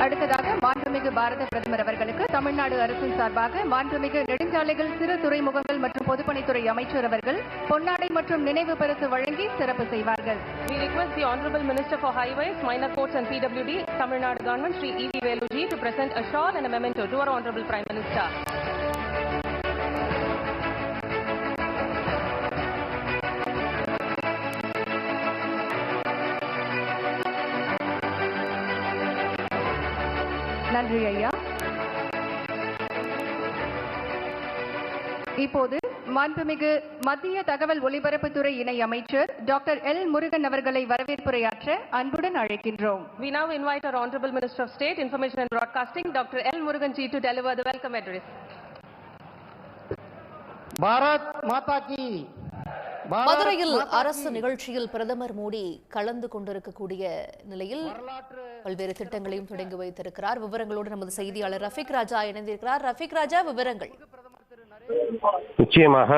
அடுத்ததாக மாண்புமிகு பாரத பிரதமர் அவர்களுக்கு தமிழ்நாடு அரசின் சார்பாக மாண்புமிகு நெடுஞ்சாலைகள், சிறு துறைமுகங்கள் மற்றும் பொதுப்பணித்துறை அமைச்சர் அவர்கள் பொன்னாடை மற்றும் நினைவு பரிசு வழங்கி சிறப்பு செய்வார்கள். We request the Honorable Minister for Highways, Minor Courts and PWD, Tamil Nadu Government, Sri E.V. Veluji, to present a shawl and a memento to our Honorable Prime Minister. நன்றி ஐயா. இப்போது மாண்புமிகு மத்திய தகவல் ஒலிபரப்புத்துறை இணை அமைச்சர் டாக்டர் எல் முருகன் அவர்களை வரவேற்புரையாற்ற அன்புடன் அழைக்கின்றோம். We now invite our Honorable Minister of State, Information and Broadcasting, Dr. L. Murugan ji, to deliver the welcome address. Bharat மாதா கி. மதுரையில் அரசு நிகழ்ச்சியில் பிரதமர் மோடி கலந்து கொண்டிருக்கக்கூடிய நிலையில் பல்வேறு திட்டங்களையும் தொடங்கி வைத்திருக்கிறார். விவரங்களோடு நமது செய்தியாளர் ரஃபீக் ராஜா இணைந்திருக்கிறார். ரஃபீக் ராஜா, விவரங்கள். நிச்சயமாக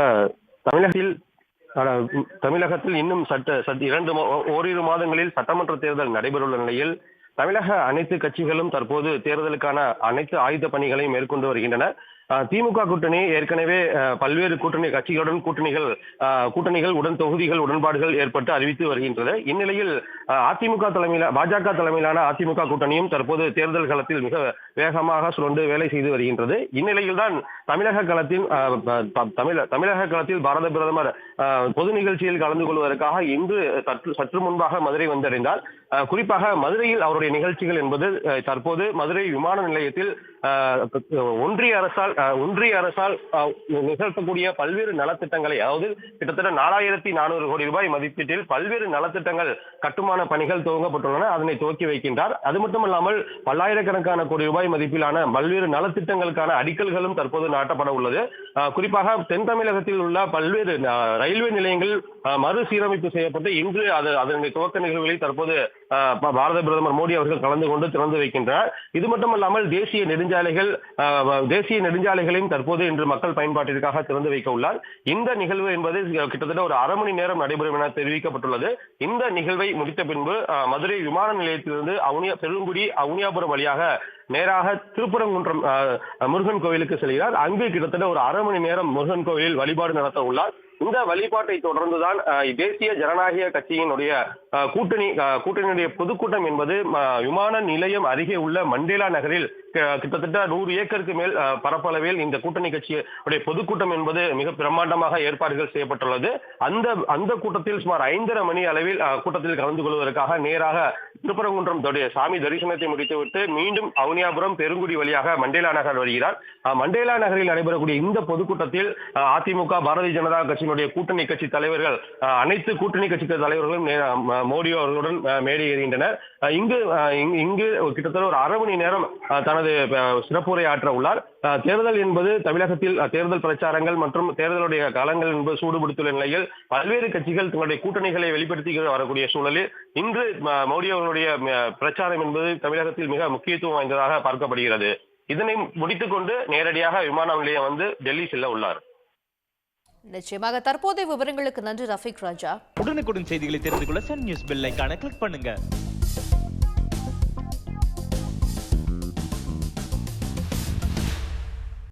தமிழகத்தில் இன்னும் ஓரிரு மாதங்களில் சட்டமன்ற தேர்தல் நடைபெறவுள்ள நிலையில் தமிழக அனைத்து கட்சிகளும் தற்போது தேர்தலுக்கான அனைத்து ஆயுத பணிகளையும் மேற்கொண்டு வருகின்றன. திமுக கூட்டணி ஏற்கனவே பல்வேறு கூட்டணி கட்சிகளுடன் கூட்டணிகள் தொகுதிகள் உடன்பாடுகள் ஏற்பட்டு அறிவித்து வருகின்றது. இந்நிலையில் பாஜக தலைமையிலான அதிமுக கூட்டணியும் தற்போது தேர்தல் களத்தில் மிக வேகமாக சுழன்று வேலை செய்து வருகின்றது. இந்நிலையில் தான் தமிழக களத்தில் பாரத பிரதமர் பொது நிகழ்ச்சியில் கலந்து கொள்வதற்காக இன்று சற்று முன்பாக மதுரை வந்தடைந்தார். குறிப்பாக மதுரையில் அவருடைய நிகழ்ச்சிகள் என்பது தற்போது மதுரை விமான நிலையத்தில் ஒன்றிய அரசால் நிகழ்த்தக்கூடிய பல்வேறு நலத்திட்டங்களை, அதாவது கிட்டத்தட்ட 4400 கோடி ரூபாய் மதிப்பீட்டில் பல்வேறு நலத்திட்டங்கள் கட்டுமான பணிகள் துவங்கப்பட்டுள்ளன. அதனை துவக்கி வைக்கின்றார். அது மட்டுமல்லாமல் பல்லாயிரக்கணக்கான கோடி ரூபாய் மதிப்பிலான பல்வேறு நலத்திட்டங்களுக்கான அடிக்கல்களும் தற்போது நாட்டப்பட உள்ளது. குறிப்பாக தென் தமிழகத்தில் உள்ள பல்வேறு ரயில்வே நிலையங்கள் மறுசீரமைப்பு செய்யப்பட்டு இன்று அதனுடைய துவக்க நிகழ்வுகளை தற்போது பாரத பிரதமர் மோடி அவர்கள் கலந்து கொண்டு திறந்து வைக்கின்றனர். இது மட்டுமல்லாமல் தேசிய நெடுஞ்சாலைகளையும் தற்போது இன்று மக்கள் பயன்பாட்டிற்காக திறந்து வைக்க உள்ளார். இந்த நிகழ்வு என்பது கிட்டத்தட்ட ஒரு அரை மணி நேரம் நடைபெறும் என தெரிவிக்கப்பட்டுள்ளது. இந்த நிகழ்வை முடித்த பின்பு மதுரை விமான நிலையத்திலிருந்து பெருங்குடி அவுனியாபுரம் வழியாக நேராக திருப்பரங்குன்றம் முருகன் கோவிலுக்கு செல்கிறார். அங்கு கிட்டத்தட்ட ஒரு அரை மணி நேரம் முருகன் கோவிலில் வழிபாடு நடத்த உள்ளார். இந்த வழிபாட்டை தொடர்ந்துதான் தேசிய ஜனநாயக கட்சியினுடைய கூட்டணியுடைய பொதுக்கூட்டம் என்பது விமான நிலையம் அருகே உள்ள மண்டேலா நகரில் கிட்டத்தட்ட 100 ஏக்கருக்கு மேல் பரப்பளவில் இந்த கூட்டணி கட்சியுடைய பொதுக்கூட்டம் என்பது மிக பிரம்மாண்டமாக ஏற்பாடுகள் செய்யப்பட்டுள்ளது. அந்த கூட்டத்தில் சுமார் 5:30 மணி அளவில் கூட்டத்தில் கலந்து கொள்வதற்காக நேராக திருப்பரங்குன்றம் சாமி தரிசனத்தை முடித்துவிட்டு மீண்டும் அவுனியாபுரம் பெருங்குடி வழியாக மண்டேலா நகர் வருகிறார். மண்டேலா நகரில் நடைபெறக்கூடிய இந்த பொதுக்கூட்டத்தில் அதிமுக, பாரதிய ஜனதா கட்சியினுடைய கூட்டணி கட்சி தலைவர்கள், அனைத்து கூட்டணி கட்சி தலைவர்களும் மோடி அவர்களுடன் மேடை ஏறுகின்றனர். இங்கு கிட்டத்தட்ட ஒரு அரை மணி நேரம் தனது சிறப்புரை ஆற்ற உள்ளார். தேர்தல் என்பது தமிழகத்தில் தேர்தல் பிரச்சாரங்கள் மற்றும் தேர்தலுடைய களங்கள் என்பது சூடுபிடித்துள்ள நிலையில் பல்வேறு கட்சிகள் தங்களுடைய கூட்டணிகளை வெளிப்படுத்தி வரக்கூடிய சூழலில் இன்று மோடி அவர்களுடைய பிரச்சாரம் என்பது தமிழகத்தில் மிக முக்கியத்துவம் வாய்ந்ததாக பார்க்கப்படுகிறது. இதனை முடித்துக் கொண்டு நேரடியாக விமான நிலையம் வந்து டெல்லி செல்ல உள்ளார். நிச்சயமாக. தற்போதைய விவரங்களுக்கு நன்றி ரஃபீக் ராஜா. உடனுக்குடன் செய்திகளை தெரிந்து கொள்ள சன் நியூஸ் பெல் ஐகானை கிளிக் பண்ணுங்க.